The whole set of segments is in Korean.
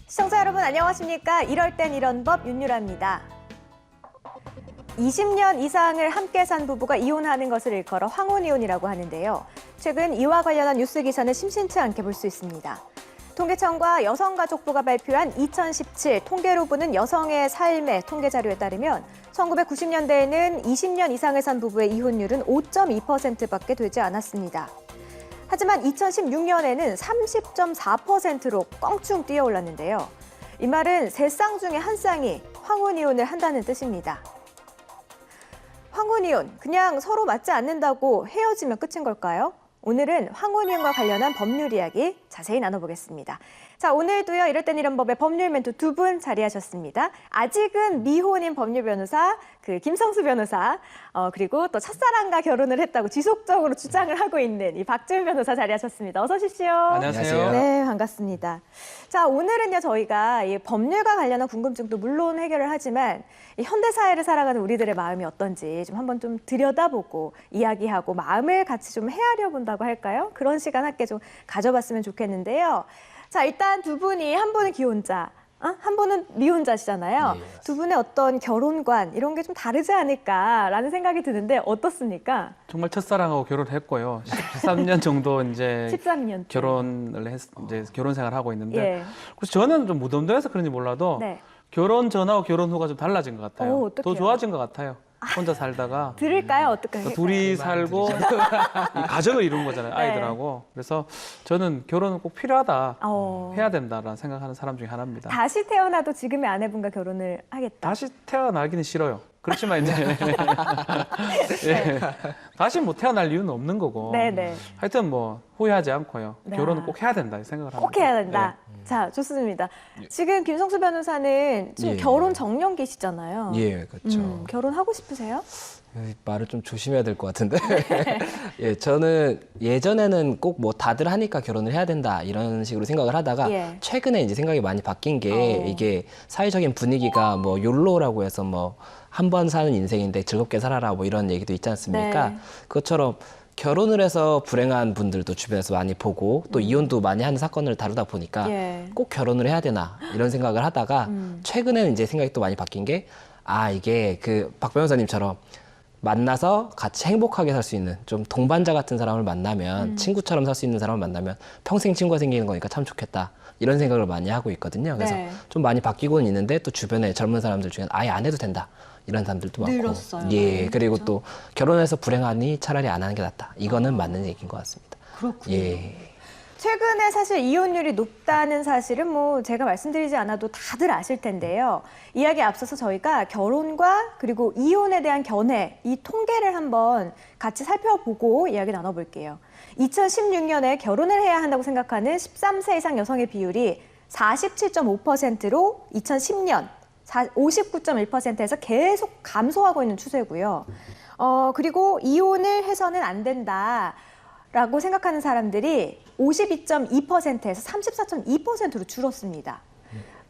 시청자 여러분 안녕하십니까? 이럴 땐 이런 법 윤유라입니다. 20년 이상을 함께 산 부부가 이혼하는 것을 일컬어 황혼이혼이라고 하는데요. 최근 이와 관련한 뉴스 기사는 심심치 않게 볼 수 있습니다. 통계청과 여성가족부가 발표한 2017 통계로 보는 여성의 삶의 통계 자료에 따르면 1990년대에는 20년 이상을 산 부부의 이혼율은 5.2%밖에 되지 않았습니다. 하지만 2016년에는 30.4%로 껑충 뛰어올랐는데요. 이 말은 세 쌍 중에 한 쌍이 황혼이혼을 한다는 뜻입니다. 황혼이혼, 그냥 서로 맞지 않는다고 헤어지면 끝인 걸까요? 오늘은 황혼이혼과 관련한 법률 이야기 자세히 나눠보겠습니다. 자, 오늘도요, 이럴 땐 이런 법의 법률 멘토 두 분 자리하셨습니다. 아직은 미혼인 법률 변호사, 김성수 변호사, 그리고 또 첫사랑과 결혼을 했다고 지속적으로 주장을 하고 있는 이 박지훈 변호사 자리하셨습니다. 어서 오십시오. 안녕하세요. 네, 반갑습니다. 자, 오늘은요, 저희가 이 법률과 관련한 궁금증도 물론 해결을 하지만 이 현대 사회를 살아가는 우리들의 마음이 어떤지 좀 한번 좀 들여다보고 이야기하고 마음을 같이 좀 헤아려 본다고 할까요? 그런 시간 함께 좀 가져봤으면 좋겠는데요. 자, 일단 두 분이 한 분은 기혼자, 한 분은 미혼자시잖아요. 네, 두 분의 어떤 결혼관 이런 게 좀 다르지 않을까라는 생각이 드는데 어떻습니까? 정말 첫사랑하고 결혼했고요. 13년 정도 이제 13년 결혼을 이제 결혼 생활을 하고 있는데 예. 그래서 저는 좀 무덤덤해서 그런지 몰라도 네. 결혼 전하고 결혼 후가 좀 달라진 것 같아요. 오, 어떡해요? 더 좋아진 것 같아요. 혼자 살다가 들을까요? 어떨까요? 둘이 살고 이 가정을 이룬 거잖아요. 네. 아이들하고. 그래서 저는 결혼은 꼭 필요하다. 어. 해야 된다라는 생각하는 사람 중에 하나입니다. 다시 태어나도 지금의 아내분과 결혼을 하겠다. 다시 태어나기는 싫어요. 그렇지만 이제 예. 다시 뭐 태어날 이유는 없는 거고. 네네. 하여튼 뭐 후회하지 않고요. 네. 결혼은 꼭 해야 된다 이 생각을 합니다. 꼭 해야 된다. 자, 좋습니다. 지금 김성수 변호사는 지금 예. 결혼 정년기시잖아요. 예, 그렇죠. 결혼하고 싶으세요? 말을 좀 조심해야 될 것 같은데. 예, 저는 예전에는 꼭 뭐 다들 하니까 결혼을 해야 된다 이런 식으로 생각을 하다가 예. 최근에 이제 생각이 많이 바뀐 게 이게 사회적인 분위기가 뭐 욜로라고 해서 뭐 한 번 사는 인생인데 즐겁게 살아라 뭐 이런 얘기도 있지 않습니까? 네. 그것처럼 결혼을 해서 불행한 분들도 주변에서 많이 보고 또 이혼도 많이 하는 사건을 다루다 보니까 예. 꼭 결혼을 해야 되나 이런 생각을 하다가 최근에는 이제 생각이 또 많이 바뀐 게 이게 그 박 변호사님처럼 만나서 같이 행복하게 살 수 있는 좀 동반자 같은 사람을 만나면 친구처럼 살 수 있는 사람을 만나면 평생 친구가 생기는 거니까 참 좋겠다 이런 생각을 많이 하고 있거든요. 그래서 네. 좀 많이 바뀌고는 있는데 또 주변에 젊은 사람들 중에 아예 안 해도 된다 이런 사람들도 많고 늘었어요. 예, 그리고 그렇죠? 또 결혼해서 불행하니 차라리 안 하는 게 낫다 이거는 맞는 얘기인 것 같습니다. 그렇군요. 예. 최근에 사실 이혼율이 높다는 사실은 뭐 제가 말씀드리지 않아도 다들 아실 텐데요. 이야기에 앞서서 저희가 결혼과 그리고 이혼에 대한 견해, 이 통계를 한번 같이 살펴보고 이야기 나눠볼게요. 2016년에 결혼을 해야 한다고 생각하는 13세 이상 여성의 비율이 47.5%로 2010년 59.1%에서 계속 감소하고 있는 추세고요. 그리고 이혼을 해서는 안 된다라고 생각하는 사람들이 52.2%에서 34.2%로 줄었습니다.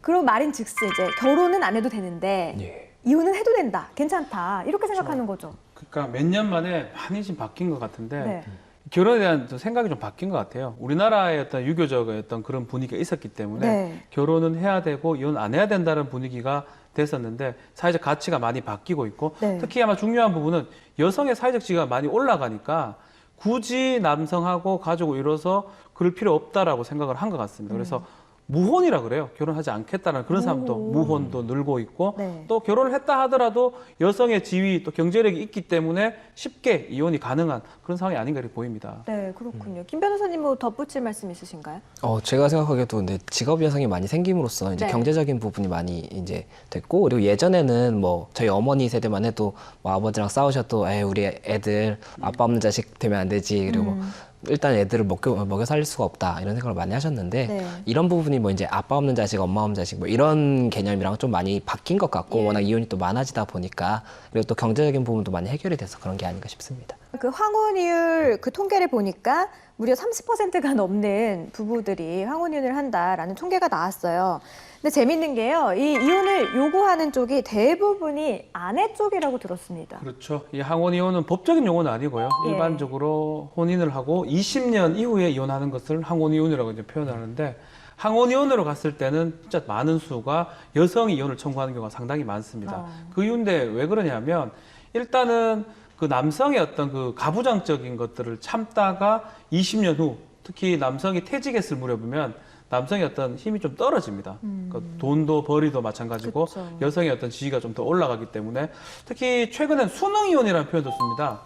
그럼 말인즉슨 이제 결혼은 안 해도 되는데 예. 이혼은 해도 된다, 괜찮다 이렇게 생각하는 거죠. 그러니까 몇 년 만에 많이 좀 바뀐 것 같은데 네. 결혼에 대한 좀 생각이 좀 바뀐 것 같아요. 우리나라의 어떤 유교적인 어떤 그런 분위기가 있었기 때문에 네. 결혼은 해야 되고 이혼 안 해야 된다는 분위기가 됐었는데 사회적 가치가 많이 바뀌고 있고 네. 특히 아마 중요한 부분은 여성의 사회적 지위가 많이 올라가니까 굳이 남성하고 가족을 이뤄서 그럴 필요 없다라고 생각을 한 것 같습니다. 그래서 무혼이라 그래요. 결혼하지 않겠다는 그런 사람도 무혼도 늘고 있고 네. 또 결혼을 했다 하더라도 여성의 지위 또 경제력이 있기 때문에 쉽게 이혼이 가능한 그런 상황이 아닌가 이렇게 보입니다. 네, 그렇군요. 김 변호사님 뭐 덧붙일 말씀 있으신가요? 제가 생각하기에도 근데 직업 여성이 많이 생김으로써 이제 네. 경제적인 부분이 많이 이제 됐고 그리고 예전에는 뭐 저희 어머니 세대만 해도 뭐 아버지랑 싸우셔도 우리 애들 아빠 없는 자식 되면 안 되지 그리고 뭐 일단 애들을 먹여 살릴 수가 없다 이런 생각을 많이 하셨는데 네. 이런 부분이 뭐 이제 아빠 없는 자식, 엄마 없는 자식 뭐 이런 개념이랑 좀 많이 바뀐 것 같고 예. 워낙 이혼이 또 많아지다 보니까 그리고 또 경제적인 부분도 많이 해결이 돼서 그런 게 아닌가 싶습니다. 그 황혼이율 그 통계를 보니까 무려 30%가 넘는 부부들이 황혼이혼을 한다라는 통계가 나왔어요. 근데 재밌는 게요. 이 이혼을 요구하는 쪽이 대부분이 아내 쪽이라고 들었습니다. 그렇죠. 이 항혼이혼은 법적인 용어는 아니고요. 예. 일반적으로 혼인을 하고 20년 이후에 이혼하는 것을 항혼이혼이라고 이제 표현하는데 항혼이혼으로 갔을 때는 진짜 많은 수가 여성이 이혼을 청구하는 경우가 상당히 많습니다. 그 이유인데 왜 그러냐면 일단은 그 남성의 어떤 그 가부장적인 것들을 참다가 20년 후 특히 남성이 퇴직했을 무렵이면 남성의 어떤 힘이 좀 떨어집니다. 그러니까 돈도 벌이도 마찬가지고 그쵸. 여성의 어떤 지위가 좀 더 올라가기 때문에 특히 최근엔 수능 이혼이라는 표현도 씁니다.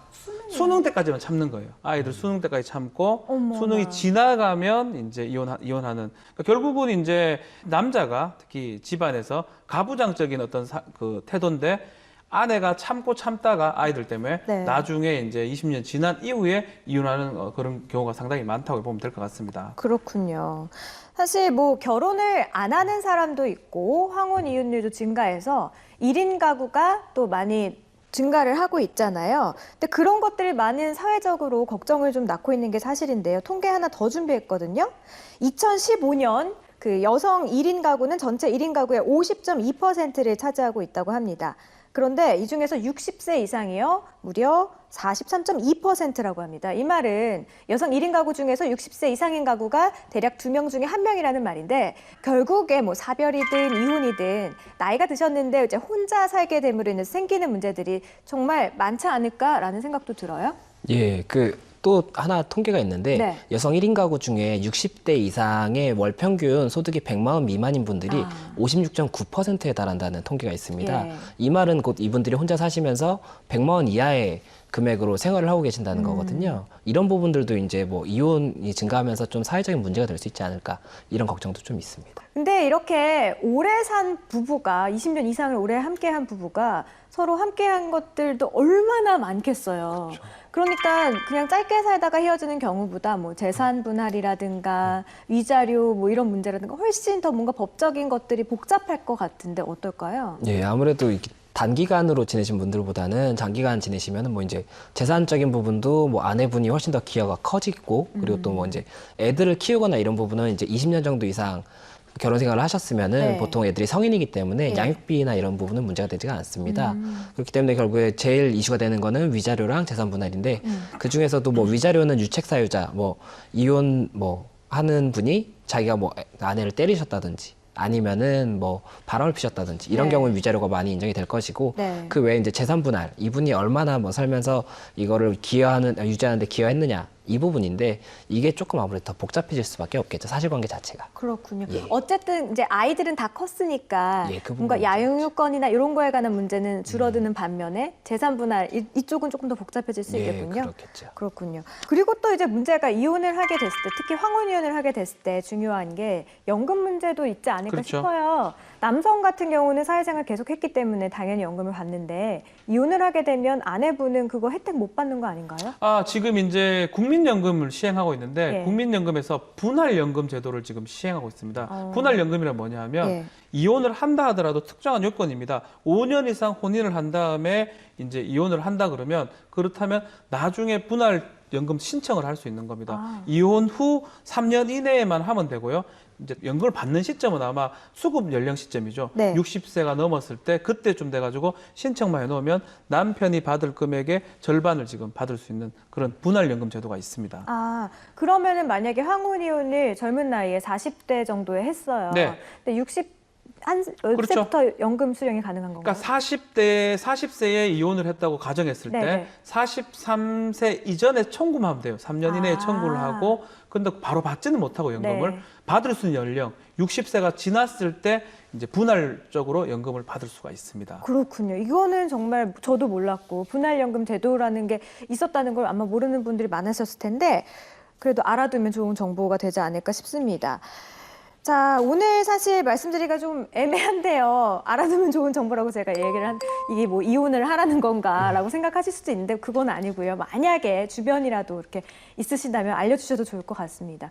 수능 때까지만 참는 거예요. 아이들 수능 때까지 참고 어머나. 수능이 지나가면 이제 이혼하는. 그러니까 결국은 이제 남자가 특히 집안에서 가부장적인 어떤 그 태도인데 아내가 참다가 아이들 때문에 네. 나중에 이제 20년 지난 이후에 이혼하는 그런 경우가 상당히 많다고 보면 될 것 같습니다. 그렇군요. 사실 뭐 결혼을 안 하는 사람도 있고 황혼 이혼율도 증가해서 1인 가구가 또 많이 증가를 하고 있잖아요. 근데 그런 것들이 많은 사회적으로 걱정을 좀 낳고 있는 게 사실인데요. 통계 하나 더 준비했거든요. 2015년 그 여성 1인 가구는 전체 1인 가구의 50.2%를 차지하고 있다고 합니다. 그런데 이 중에서 60세 이상이요, 무려 43.2%라고 합니다. 이 말은 여성 1인 가구 중에서 60세 이상인 가구가 대략 2명 중에 1명이라는 말인데 결국에 뭐 사별이든 이혼이든 나이가 드셨는데 이제 혼자 살게 됨으로 인해서 생기는 문제들이 정말 많지 않을까라는 생각도 들어요. 예, 또 하나 통계가 있는데 네. 여성 1인 가구 중에 60대 이상의 월 평균 소득이 100만 원 미만인 분들이 56.9%에 달한다는 통계가 있습니다. 예. 이 말은 곧 이분들이 혼자 사시면서 100만 원 이하의 금액으로 생활을 하고 계신다는 거거든요. 이런 부분들도 이제 뭐 이혼이 증가하면서 좀 사회적인 문제가 될 수 있지 않을까 이런 걱정도 좀 있습니다. 근데 이렇게 오래 산 부부가 20년 이상을 오래 함께한 부부가 서로 함께한 것들도 얼마나 많겠어요. 그러니까 그냥 짧게 살다가 헤어지는 경우보다 뭐 재산 분할이라든가 위자료 뭐 이런 문제라든가 훨씬 더 뭔가 법적인 것들이 복잡할 것 같은데 어떨까요? 예, 아무래도 이렇게 단기간으로 지내신 분들보다는 장기간 지내시면은 뭐 이제 재산적인 부분도 뭐 아내분이 훨씬 더 기여가 커지고 그리고 또 뭐 이제 애들을 키우거나 이런 부분은 이제 20년 정도 이상 결혼 생활을 하셨으면은 네. 보통 애들이 성인이기 때문에 네. 양육비나 이런 부분은 문제가 되지가 않습니다. 그렇기 때문에 결국에 제일 이슈가 되는 거는 위자료랑 재산 분할인데 그 중에서도 뭐 위자료는 유책 사유자, 뭐 이혼 뭐 하는 분이 자기가 뭐 아내를 때리셨다든지 아니면은 뭐 바람을 피셨다든지 이런 네. 경우는 위자료가 많이 인정이 될 것이고 네. 그 외에 이제 재산 분할 이분이 얼마나 뭐 살면서 이거를 유지하는데 기여했느냐 이 부분인데 이게 조금 아무래도 더 복잡해질 수밖에 없겠죠. 사실관계 자체가. 그렇군요. 예. 어쨌든 이제 아이들은 다 컸으니까 예, 그 뭔가 부분은 양육권이나 이런 거에 관한 문제는 줄어드는 반면에 재산 분할 이쪽은 조금 더 복잡해질 수 예, 있겠군요. 그렇겠죠. 그렇군요. 그리고 또 이제 문제가 이혼을 하게 됐을 때, 특히 황혼이혼을 하게 됐을 때 중요한 게 연금 문제도 있지 않을까 그렇죠. 싶어요. 남성 같은 경우는 사회생활 계속했기 때문에 당연히 연금을 받는데 이혼을 하게 되면 아내분은 그거 혜택 못 받는 거 아닌가요? 지금 이제 국민연금을 시행하고 있는데 예. 국민연금에서 분할연금 제도를 지금 시행하고 있습니다. 분할연금이란 뭐냐 하면 예. 이혼을 한다 하더라도 특정한 요건입니다. 5년 이상 혼인을 한 다음에 이제 이혼을 한다 그러면 그렇다면 나중에 분할연금 신청을 할 수 있는 겁니다. 이혼 후 3년 이내에만 하면 되고요. 이제 연금을 받는 시점은 아마 수급 연령 시점이죠. 네. 60세가 넘었을 때 그때쯤 돼가지고 신청만 해놓으면 남편이 받을 금액의 절반을 지금 받을 수 있는 그런 분할연금 제도가 있습니다. 그러면은 만약에 황혼이혼을 젊은 나이에 40대 정도에 했어요. 네. 근데 60세부터 연금 수령이 가능한 건가요? 그러니까 40세에 이혼을 했다고 가정했을 네네. 때 43세 이전에 청구만 하면 돼요. 3년 이내에 청구를 하고 근데 바로 받지는 못하고 연금을 네. 받을 수 있는 연령 60세가 지났을 때 이제 분할적으로 연금을 받을 수가 있습니다. 그렇군요. 이거는 정말 저도 몰랐고 분할연금 제도라는 게 있었다는 걸 아마 모르는 분들이 많으셨을 텐데 그래도 알아두면 좋은 정보가 되지 않을까 싶습니다. 자, 오늘 사실 말씀드리기가 좀 애매한데요. 알아두면 좋은 정보라고 제가 얘기를 이게 뭐 이혼을 하라는 건가라고 생각하실 수도 있는데 그건 아니고요. 만약에 주변이라도 이렇게 있으신다면 알려주셔도 좋을 것 같습니다.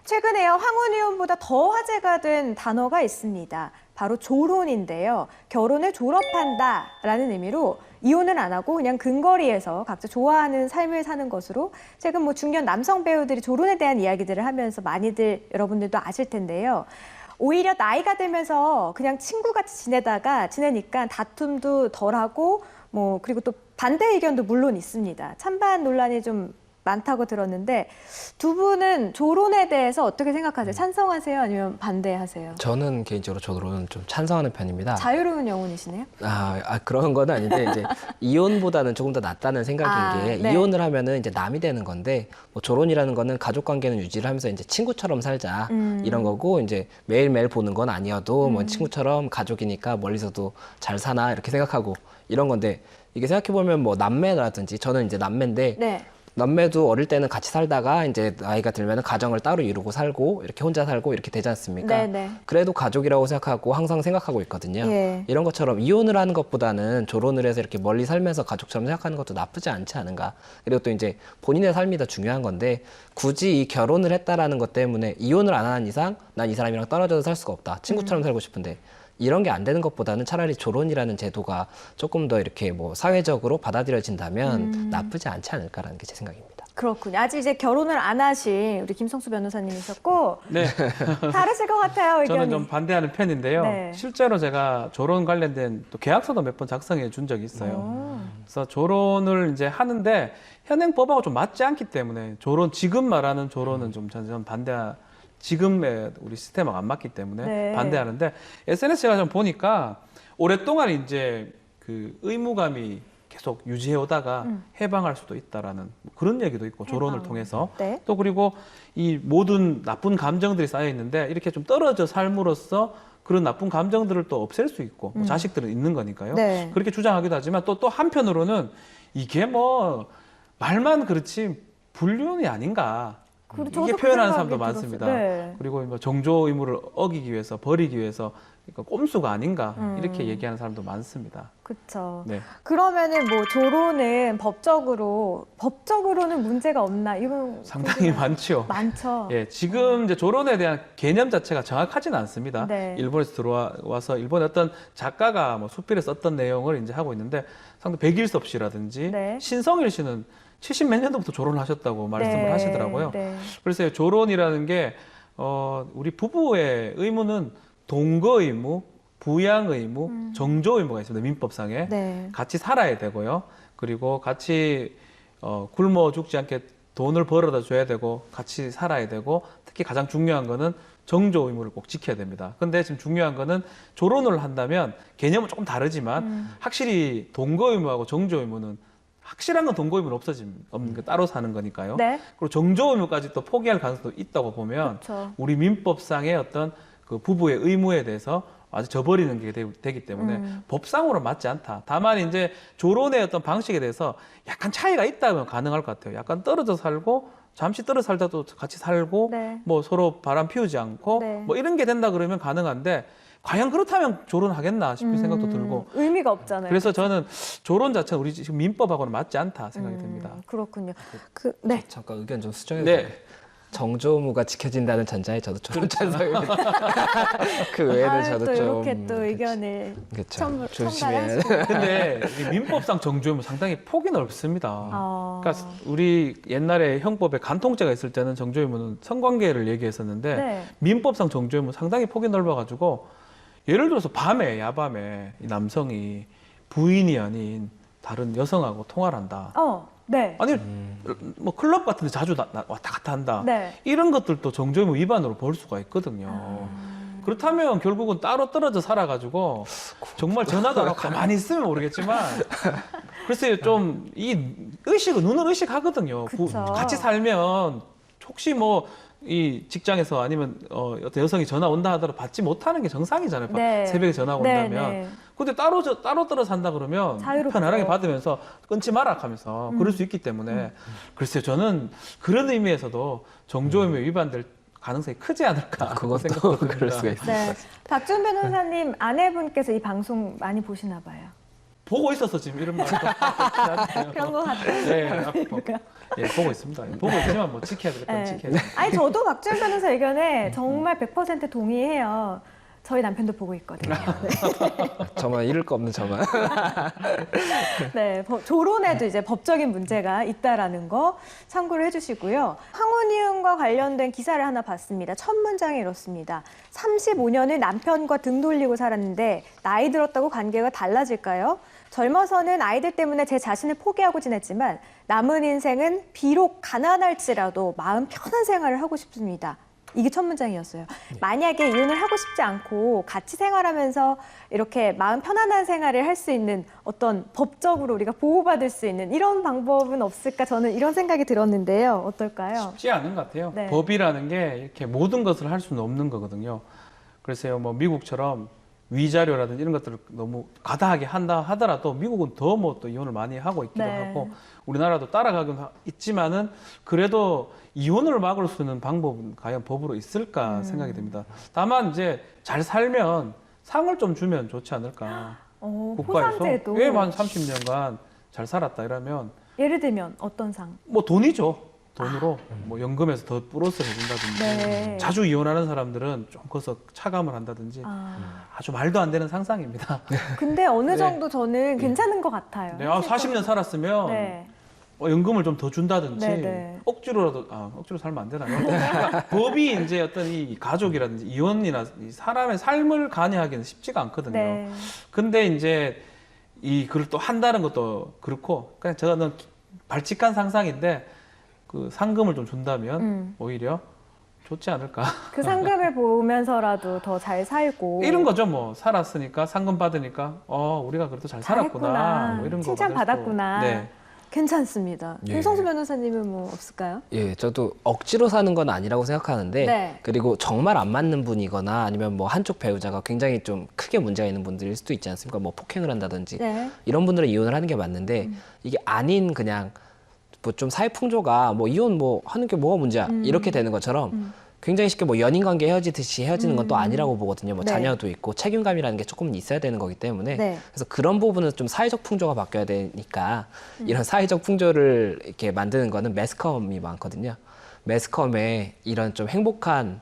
최근에요, 황혼이혼보다 더 화제가 된 단어가 있습니다. 바로 조론인데요. 결혼을 졸업한다라는 의미로 이혼은 안 하고 그냥 근거리에서 각자 좋아하는 삶을 사는 것으로 최근 뭐 중년 남성 배우들이 조론에 대한 이야기들을 하면서 많이들 여러분들도 아실 텐데요. 오히려 나이가 들면서 그냥 친구같이 지내니까 다툼도 덜하고 뭐 그리고 또 반대 의견도 물론 있습니다. 찬반 논란이 좀 많다고 들었는데 두 분은 조론에 대해서 어떻게 생각하세요? 찬성하세요? 아니면 반대하세요? 저는 개인적으로 조론은 좀 찬성하는 편입니다. 자유로운 영혼이시네요? 그런 건 아닌데 이제 이혼보다는 조금 더 낫다는 생각인 게 네. 이혼을 하면은 이제 남이 되는 건데 뭐 조론이라는 거는 가족 관계는 유지를 하면서 이제 친구처럼 살자 이런 거고 이제 매일매일 보는 건 아니어도 뭐 친구처럼 가족이니까 멀리서도 잘 사나 이렇게 생각하고 이런 건데 이게 생각해 보면 뭐 남매라든지 저는 이제 남매인데 네. 남매도 어릴 때는 같이 살다가 이제 나이가 들면 가정을 따로 이루고 살고 이렇게 혼자 살고 이렇게 되지 않습니까? 네네. 그래도 가족이라고 생각하고 항상 생각하고 있거든요. 예. 이런 것처럼 이혼을 하는 것보다는 조론을 해서 이렇게 멀리 살면서 가족처럼 생각하는 것도 나쁘지 않지 않은가. 그리고 또 이제 본인의 삶이 더 중요한 건데 굳이 이 결혼을 했다라는 것 때문에 이혼을 안 하는 이상 난 이 사람이랑 떨어져서 살 수가 없다. 친구처럼 살고 싶은데 이런 게 안 되는 것보다는 차라리 조론이라는 제도가 조금 더 이렇게 뭐 사회적으로 받아들여진다면 나쁘지 않지 않을까라는 게 제 생각입니다. 그렇군요. 아직 이제 결혼을 안 하신 우리 김성수 변호사님이셨고 네, 다르실 것 같아요, 의견이. 저는 좀 반대하는 편인데요. 네. 실제로 제가 조론 관련된 또 계약서도 몇 번 작성해 준 적이 있어요. 그래서 조론을 이제 하는데 현행법하고 좀 맞지 않기 때문에 지금 말하는 조론은 좀 저는 지금의 우리 시스템하고 안 맞기 때문에 네. 반대하는데 SNS 제가 좀 보니까 오랫동안 이제 그 의무감이 계속 유지해 오다가 해방할 수도 있다라는 그런 얘기도 있고 조론을 해방. 통해서 네. 또 그리고 이 모든 나쁜 감정들이 쌓여 있는데 이렇게 좀 떨어져 삶으로써 그런 나쁜 감정들을 또 없앨 수 있고 뭐 자식들은 있는 거니까요. 네. 그렇게 주장하기도 하지만 또 한편으로는 이게 뭐 말만 그렇지 불륜이 아닌가. 그리고 이게 저도 그 표현하는 생각이 사람도 들었어요. 많습니다. 네. 그리고 뭐 정조 의무를 어기기 위해서 버리기 위해서 그러니까 꼼수가 아닌가 이렇게 얘기하는 사람도 많습니다. 그렇죠. 네. 그러면은 뭐 조론은 법적으로는 문제가 없나? 이건 상당히 많죠. 많죠. 예, 지금 이제 조론에 대한 개념 자체가 정확하지는 않습니다. 네. 일본에서 들어와서 일본의 어떤 작가가 뭐 수필에 썼던 내용을 이제 하고 있는데 상당히 백일섭 씨라든지 네. 신성일 씨는 70 몇 년도부터 조론을 하셨다고 말씀을 네. 하시더라고요. 네. 그래서 조론이라는 게 우리 부부의 의무는 동거 의무, 부양 의무, 정조 의무가 있습니다. 민법상에. 네. 같이 살아야 되고요. 그리고 같이 굶어 죽지 않게 돈을 벌어다 줘야 되고 같이 살아야 되고 특히 가장 중요한 거는 정조 의무를 꼭 지켜야 됩니다. 근데 지금 중요한 거는 조론을 한다면 개념은 조금 다르지만 확실히 동거 의무하고 정조 의무는 확실한 건 동거 의무는 없는 거 따로 사는 거니까요. 네. 그리고 정조 의무까지 또 포기할 가능성도 있다고 보면 그렇죠. 우리 민법상의 어떤 그 부부의 의무에 대해서 아주 저버리는 게 되기 때문에 법상으로 맞지 않다. 다만 이제 조론의 어떤 방식에 대해서 약간 차이가 있다면 가능할 것 같아요. 약간 떨어져 살고 잠시 떨어져 살다도 같이 살고 네. 뭐 서로 바람 피우지 않고 네. 뭐 이런 게 된다 그러면 가능한데 과연 그렇다면 조론하겠나 싶은 생각도 들고 의미가 없잖아요. 그래서 저는 조론 자체는 우리 지금 민법하고는 맞지 않다 생각이 듭니다. 그렇군요. 네. 잠깐 의견 좀 수정해도 네. 돼요? 정조무가 지켜진다는 전자에 저도 조론 찬성입니다. 그 외에는 저도 또 좀 이렇게 또 의견을 그렇죠. 조심해야 첨가하시고. 근데 이 민법상 정조의무 상당히 폭이 넓습니다. 아. 그러니까 우리 옛날에 형법에 간통죄가 있을 때는 정조의무는 성관계를 얘기했었는데 네. 민법상 정조의무 상당히 폭이 넓어가지고 예를 들어서 야밤에 이 남성이 부인이 아닌 다른 여성하고 통화를 한다. 네. 아니 뭐 클럽 같은 데 자주 왔다 갔다 한다. 네. 이런 것들도 정조의무 위반으로 볼 수가 있거든요. 그렇다면 결국은 따로 떨어져 살아가지고 정말 전화도 안 하고 가만히 있으면 모르겠지만 글쎄요 좀 이 눈을 의식하거든요. 그쵸. 같이 살면 혹시 뭐 이 직장에서 아니면 어떤 여성이 전화 온다 하더라도 받지 못하는 게 정상이잖아요. 네. 새벽에 전화가 네, 온다면. 네. 근데 따로 떨어져 산다 그러면 자유롭죠. 편안하게 받으면서 끊지 마라 하면서 그럴 수 있기 때문에 글쎄요 저는 그런 의미에서도 정조의무 위반될 가능성이 크지 않을까 그것도 생각도 듭니다. 그럴 수가 있어요. 네. 박준 변호사님 아내분께서 이 방송 많이 보시나 봐요. 보고 있어서 지금 이런 말도 그런 것 같아요. 네, 예, 보고 있습니다. 보고 있지만 뭐 지켜야 될 건 네. 지켜야 돼. 아니 저도 박주현 변호사 의견에 정말 100% 동의해요. 저희 남편도 보고 있거든요. 저만 잃을 거 없는 저만. 네, 조론에도 이제 법적인 문제가 있다라는 거 참고를 해주시고요. 황혼이혼과 관련된 기사를 하나 봤습니다. 첫 문장이 이렇습니다. 35년을 남편과 등 돌리고 살았는데 나이 들었다고 관계가 달라질까요? 젊어서는 아이들 때문에 제 자신을 포기하고 지냈지만 남은 인생은 비록 가난할지라도 마음 편한 생활을 하고 싶습니다. 이게 첫 문장이었어요. 만약에 이혼을 하고 싶지 않고 같이 생활하면서 이렇게 마음 편안한 생활을 할 수 있는 어떤 법적으로 우리가 보호받을 수 있는 이런 방법은 없을까? 저는 이런 생각이 들었는데요. 어떨까요? 쉽지 않은 것 같아요. 네. 법이라는 게 이렇게 모든 것을 할 수는 없는 거거든요. 그래서 뭐 미국처럼 위자료라든지 이런 것들을 너무 과다하게 한다 하더라도 미국은 더 뭐 또 이혼을 많이 하고 있기도 네. 하고 우리나라도 따라가긴 있지만은 그래도 이혼을 막을 수 있는 방법은 과연 법으로 있을까 생각이 듭니다. 다만 이제 잘 살면 상을 좀 주면 좋지 않을까. 포상제도. 왜 한 30년간 잘 살았다 이러면 예를 들면 어떤 상? 뭐 돈이죠. 돈으로 뭐 연금에서 더 플러스를 해준다든지 네. 자주 이혼하는 사람들은 좀 거기서 차감을 한다든지 아주 말도 안 되는 상상입니다. 근데 어느 네. 정도 저는 괜찮은 것 같아요. 네, 40년 살았으면 네. 연금을 좀 더 준다든지 네, 네. 억지로라도 억지로 살면 안 되나요? 그러니까 법이 이제 어떤 이 가족이라든지 이혼이나 이 사람의 삶을 관여하기는 쉽지가 않거든요. 네. 근데 이제 이 글을 또 한다는 것도 그렇고 그냥 저는 발칙한 상상인데 그 상금을 좀 준다면 오히려 좋지 않을까. 그 상금을 보면서라도 더 잘 살고 이런 거죠. 뭐 살았으니까 상금 받으니까 우리가 그래도 잘 살았구나. 잘했구나. 뭐 이런 거 칭찬 받을 수도. 받았구나. 네. 괜찮습니다. 예. 김성수 변호사님은 뭐 없을까요? 예, 저도 억지로 사는 건 아니라고 생각하는데 네. 그리고 정말 안 맞는 분이거나 아니면 뭐 한쪽 배우자가 굉장히 좀 크게 문제가 있는 분들일 수도 있지 않습니까? 뭐 폭행을 한다든지 네. 이런 분들은 이혼을 하는 게 맞는데 이게 아닌 그냥 뭐 좀 사회 풍조가 뭐 이혼 뭐 하는 게 뭐가 문제야 이렇게 되는 것처럼 굉장히 쉽게 뭐 연인 관계 헤어지듯이 헤어지는 건 또 아니라고 보거든요. 뭐 네. 자녀도 있고 책임감이라는 게 조금은 있어야 되는 거기 때문에 네. 그래서 그런 부분은 좀 사회적 풍조가 바뀌어야 되니까 이런 사회적 풍조를 이렇게 만드는 거는 매스컴이 많거든요. 매스컴에 이런 좀 행복한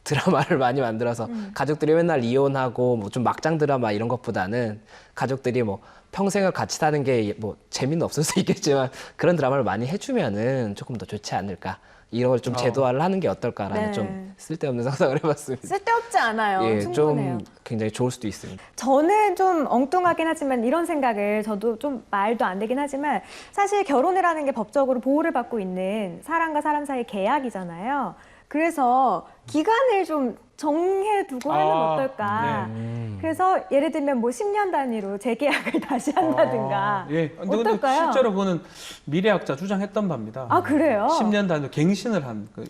드라마를 많이 만들어서 가족들이 맨날 이혼하고 뭐 좀 막장 드라마 이런 것보다는 가족들이 뭐 평생을 같이 사는 게 뭐 재미는 없을 수 있겠지만 그런 드라마를 많이 해주면은 조금 더 좋지 않을까. 이런 걸 좀 제도화를 하는 게 어떨까라는 네. 좀 쓸데없는 상상을 해봤습니다. 쓸데없지 않아요. 예, 충분해요. 좀 굉장히 좋을 수도 있습니다. 저는 좀 엉뚱하긴 하지만 이런 생각을 저도 좀 말도 안 되긴 하지만 사실 결혼이라는 게 법적으로 보호를 받고 있는 사람과 사람 사이 계약이잖아요. 그래서 기간을 좀 정해두고 하면 어떨까. 그래서 예를 들면 뭐 10년 단위로 재계약을 다시 한다든가. 예. 근데 어떨까요? 실제로 그거는 미래학자 주장했던 바입니다. 아, 그래요? 10년 10년 단위로 갱신을 한 그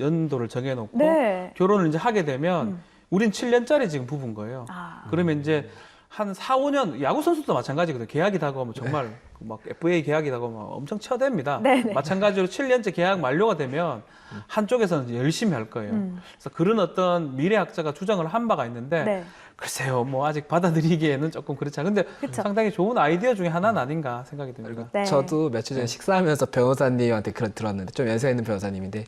연도를 정해놓고 네. 결혼을 이제 하게 되면 우린 7년짜리 지금 부부인 거예요. 아. 그러면 이제 한 4, 5년 야구 선수도 마찬가지거든요. 계약이 다가오면 정말 막 FA 계약이 다가오면 엄청 쳐댑니다. 네네. 마찬가지로 7년째 계약 만료가 되면 한쪽에서는 이제 열심히 할 거예요. 그래서 그런 어떤 미래학자가 주장을 한 바가 있는데 네. 글쎄요, 뭐 아직 받아들이기에는 조금 그렇지 않아요. 근데 그쵸. 상당히 좋은 아이디어 중에 하나는 아닌가 생각이 듭니다. 네. 저도 며칠 전에 식사하면서 변호사님한테 그런 들었는데 좀 연세 있는 변호사님인데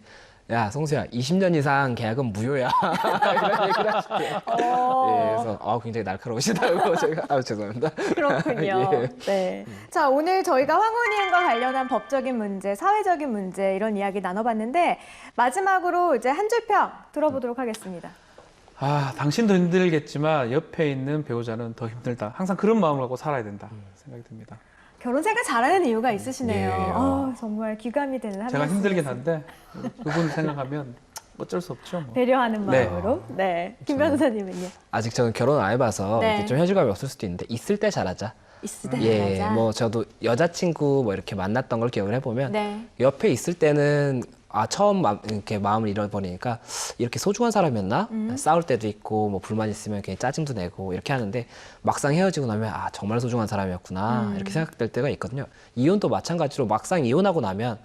야 성수야 20년 이상 계약은 무효야 이런 얘기를 하시대요. 예, 그래서 굉장히 날카로우시다고 제가 죄송합니다. 그렇군요. 예. 네. 자, 오늘 저희가 황혼이혼과 관련한 법적인 문제, 사회적인 문제 이런 이야기 나눠봤는데 마지막으로 이제 한 줄 평 들어보도록 하겠습니다. 당신도 힘들겠지만 옆에 있는 배우자는 더 힘들다. 항상 그런 마음을 갖고 살아야 된다 생각이 듭니다. 결혼 생활 잘하는 이유가 있으시네요. 예. 정말 귀감이 되는 한 제가 힘들긴 말씀이었습니다. 한데 그분 생각하면 어쩔 수 없죠. 뭐. 배려하는 네. 마음으로. 네. 김 변호사님은요? 아직 저는 결혼 안 해봐서 네. 이렇게 좀 현실감이 없을 수도 있는데 있을 때 잘하자. 있을 때 예, 잘하자. 뭐 저도 여자친구 뭐 이렇게 만났던 걸 기억을 해보면 네. 옆에 있을 때는 처음 이렇게 마음을 잃어버리니까 이렇게 소중한 사람이었나? 싸울 때도 있고 뭐 불만 있으면 괜히 짜증도 내고 이렇게 하는데 막상 헤어지고 나면 정말 소중한 사람이었구나 이렇게 생각될 때가 있거든요. 이혼도 마찬가지로 막상 이혼하고 나면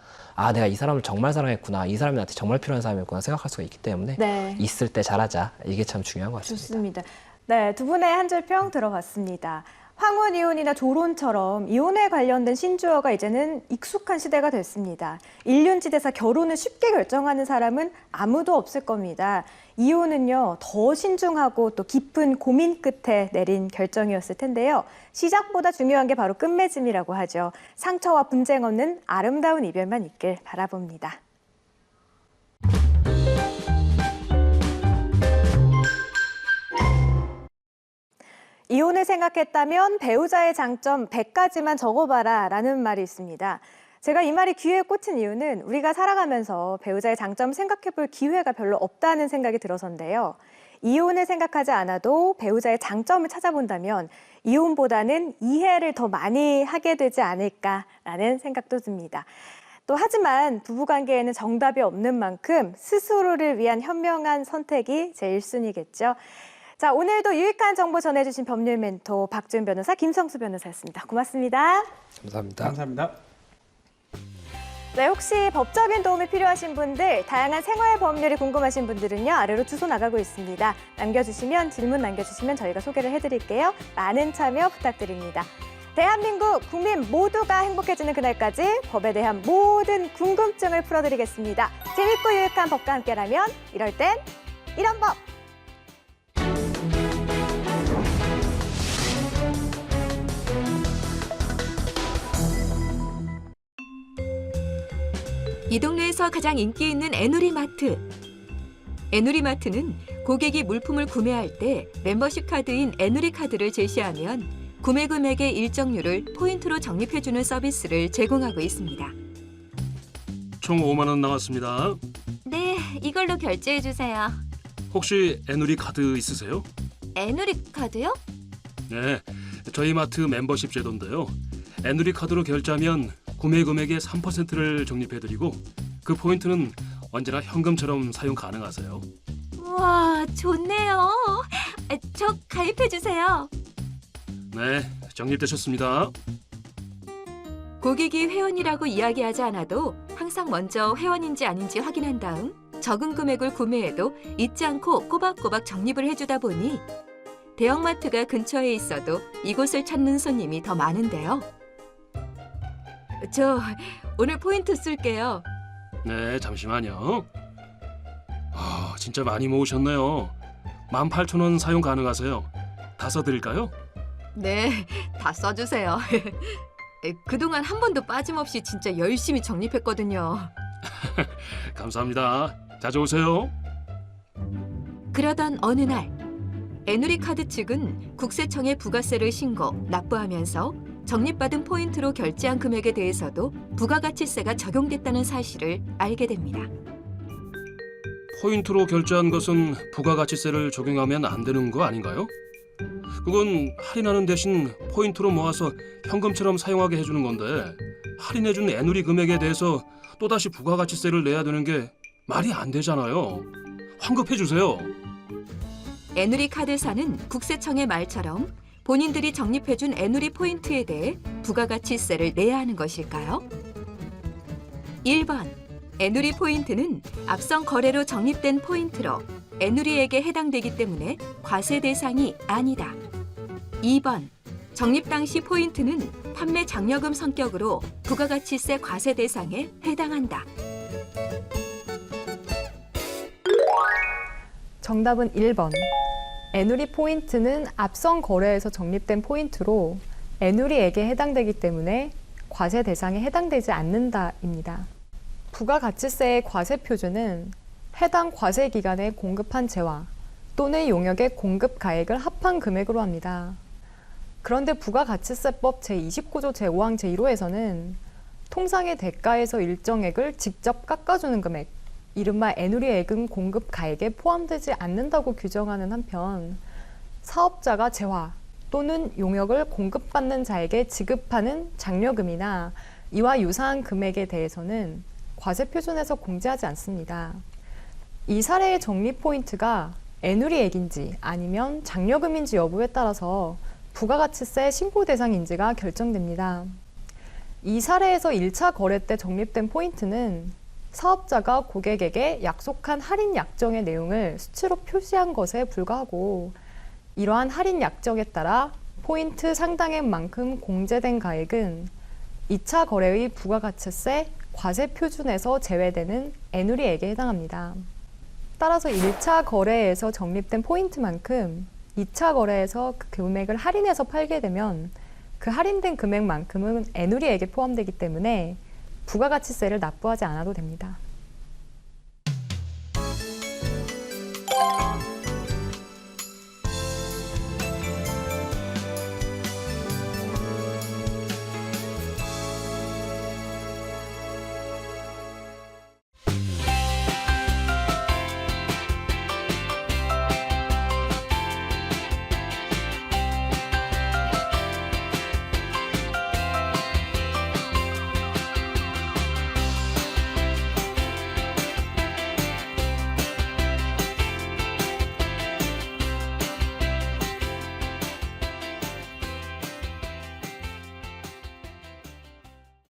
내가 이 사람을 정말 사랑했구나, 이 사람이 나한테 정말 필요한 사람이었구나 생각할 수가 있기 때문에 네. 있을 때 잘하자 이게 참 중요한 것 같습니다. 좋습니다. 네, 두 분의 한 줄 평 들어봤습니다. 황혼이혼이나 조론처럼 이혼에 관련된 신조어가 이제는 익숙한 시대가 됐습니다. 일륜지대사 결혼을 쉽게 결정하는 사람은 아무도 없을 겁니다. 이혼은요, 더 신중하고 또 깊은 고민 끝에 내린 결정이었을 텐데요. 시작보다 중요한 게 바로 끝맺음이라고 하죠. 상처와 분쟁 없는 아름다운 이별만 있길 바라봅니다. 이혼을 생각했다면 배우자의 장점 100가지만 적어봐라 라는 말이 있습니다. 제가 이 말이 귀에 꽂힌 이유는 우리가 살아가면서 배우자의 장점 생각해볼 기회가 별로 없다는 생각이 들어서인데요. 이혼을 생각하지 않아도 배우자의 장점을 찾아본다면 이혼보다는 이해를 더 많이 하게 되지 않을까라는 생각도 듭니다. 또 하지만 부부관계에는 정답이 없는 만큼 스스로를 위한 현명한 선택이 제 1순위겠죠. 자, 오늘도 유익한 정보 전해주신 법률 멘토 박지훈 변호사, 김성수 변호사였습니다. 고맙습니다. 감사합니다. 감사합니다. 네, 혹시 법적인 도움이 필요하신 분들, 다양한 생활 법률이 궁금하신 분들은요, 아래로 주소 나가고 있습니다. 질문 남겨주시면 저희가 소개를 해드릴게요. 많은 참여 부탁드립니다. 대한민국 국민 모두가 행복해지는 그날까지 법에 대한 모든 궁금증을 풀어드리겠습니다. 재밌고 유익한 법과 함께라면 이럴 땐 이런 법! 이 동네에서 가장 인기 있는 에누리마트. 에누리마트는 고객이 물품을 구매할 때 멤버십 카드인 에누리 카드를 제시하면 구매 금액의 일정률을 포인트로 적립해주는 서비스를 제공하고 있습니다. 총 5만 원 나왔습니다. 네, 이걸로 결제해주세요. 혹시 에누리 카드 있으세요? 에누리 카드요? 네, 저희 마트 멤버십 제도인데요. 에누리 카드로 결제하면 구매 금액의 3%를 적립해드리고 그 포인트는 언제나 현금처럼 사용 가능하세요. 우와, 좋네요. 저 가입해주세요. 네, 적립되셨습니다. 고객이 회원이라고 이야기하지 않아도 항상 먼저 회원인지 아닌지 확인한 다음 적은 금액을 구매해도 잊지 않고 꼬박꼬박 적립을 해주다 보니 대형마트가 근처에 있어도 이곳을 찾는 손님이 더 많은데요. 저 오늘 포인트 쓸게요. 네, 잠시만요. 진짜 많이 모으셨네요. 18,000원 사용 가능하세요. 다 써드릴까요? 네, 다 써주세요. 그동안 한 번도 빠짐없이 진짜 열심히 적립했거든요. 감사합니다. 자주 오세요. 그러던 어느 날 에누리 카드 측은 국세청에 부가세를 신고 납부하면서 적립받은 포인트로 결제한 금액에 대해서도 부가가치세가 적용됐다는 사실을 알게 됩니다. 포인트로 결제한 것은 부가가치세를 적용하면 안 되는 거 아닌가요? 그건 할인하는 대신 포인트로 모아서 현금처럼 사용하게 해주는 건데 할인해준 에누리 금액에 대해서 또다시 부가가치세를 내야 되는 게 말이 안 되잖아요. 환급해주세요. 에누리 카드사는 국세청의 말처럼 본인들이 적립해준 에누리 포인트에 대해 부가가치세를 내야 하는 것일까요? 1번, 에누리 포인트는 앞선 거래로 적립된 포인트로 에누리에게 해당되기 때문에 과세 대상이 아니다. 2번, 적립 당시 포인트는 판매 장려금 성격으로 부가가치세 과세 대상에 해당한다. 정답은 1번. 에누리 포인트는 앞선 거래에서 적립된 포인트로 에누리에게 해당되기 때문에 과세 대상에 해당되지 않는다입니다. 부가가치세의 과세 표준은 해당 과세 기간에 공급한 재화 또는 용역의 공급 가액을 합한 금액으로 합니다. 그런데 부가가치세법 제29조 제5항 제1호에서는 통상의 대가에서 일정액을 직접 깎아주는 금액, 이른바 에누리액은 공급 가액에 포함되지 않는다고 규정하는 한편 사업자가 재화 또는 용역을 공급받는 자에게 지급하는 장려금이나 이와 유사한 금액에 대해서는 과세 표준에서 공제하지 않습니다. 이 사례의 적립 포인트가 에누리액인지 아니면 장려금인지 여부에 따라서 부가가치세 신고 대상인지가 결정됩니다. 이 사례에서 1차 거래 때 적립된 포인트는 사업자가 고객에게 약속한 할인 약정의 내용을 수치로 표시한 것에 불과하고 이러한 할인 약정에 따라 포인트 상당액만큼 공제된 가액은 2차 거래의 부가가치세 과세 표준에서 제외되는 애누리액에 해당합니다. 따라서 1차 거래에서 적립된 포인트만큼 2차 거래에서 그 금액을 할인해서 팔게 되면 그 할인된 금액만큼은 애누리액에 포함되기 때문에 부가가치세를 납부하지 않아도 됩니다.